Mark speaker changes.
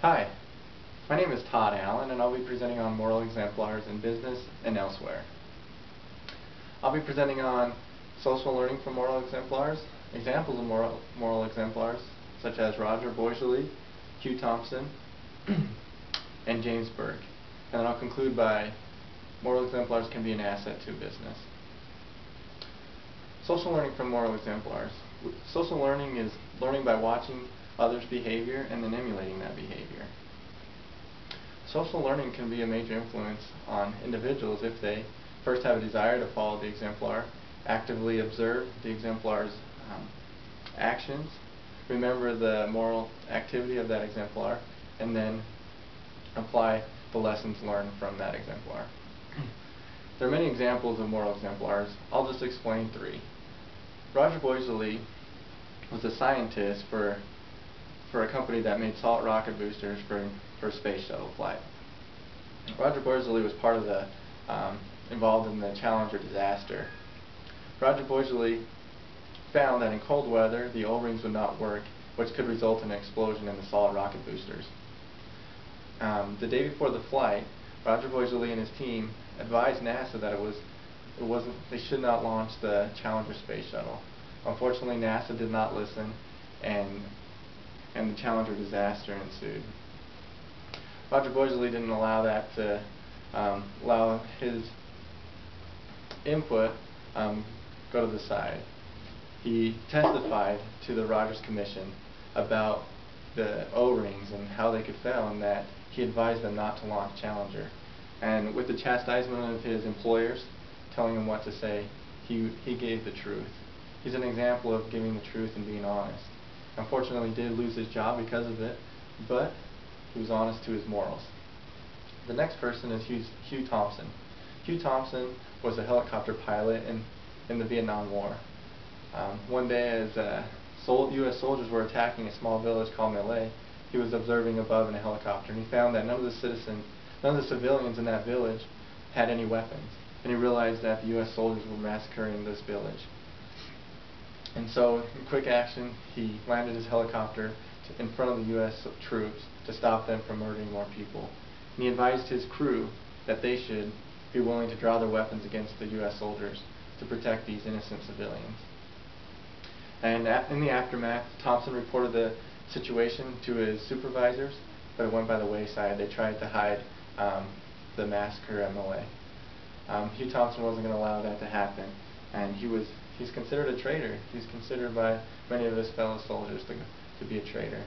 Speaker 1: Hi, my name is Todd Allen, and I'll be presenting on moral exemplars in business and elsewhere. I'll be presenting on social learning from moral exemplars, examples of moral exemplars, such as Roger Boisjoly, Hugh Thompson, and James Burke. And then I'll conclude by moral exemplars can be an asset to business. Social learning from moral exemplars. Social learning is learning by watching others' behavior and then emulating that behavior. Social learning can be a major influence on individuals if they first have a desire to follow the exemplar, actively observe the exemplar's actions, remember the moral activity of that exemplar, and then apply the lessons learned from that exemplar. There are many examples of moral exemplars. I'll just explain three. Roger Boisjoly was a scientist for a company that made salt rocket boosters for space shuttle flight. Roger Boisjoly was part of the involved in the Challenger disaster. Roger Boisjoly found that in cold weather the O-rings would not work, which could result in an explosion in the salt rocket boosters. The day before the flight, Roger Boisjoly and his team advised NASA that they should not launch the Challenger space shuttle. Unfortunately, NASA did not listen, and the Challenger disaster ensued. Roger Boisjoly didn't allow that to allow his input go to the side. He testified to the Rogers Commission about the O-rings and how they could fail, and that he advised them not to launch Challenger. And with the chastisement of his employers telling him what to say, he gave the truth. He's an example of giving the truth and being honest. Unfortunately, he did lose his job because of it, but he was honest to his morals. The next person is Hugh Thompson. Hugh Thompson was a helicopter pilot in the Vietnam War. One day, as U.S. soldiers were attacking a small village called Malay, he was observing above in a helicopter, and he found that none of the civilians in that village had any weapons. And he realized that the U.S. soldiers were massacring this village. And so, in quick action, he landed his helicopter in front of the U.S. troops to stop them from murdering more people. And he advised his crew that they should be willing to draw their weapons against the U.S. soldiers to protect these innocent civilians. And in the aftermath, Thompson reported the situation to his supervisors, but it went by the wayside. They tried to hide the massacre at Malay. Hugh Thompson wasn't going to allow that to happen, and he's considered a traitor. He's considered by many of his fellow soldiers to be a traitor.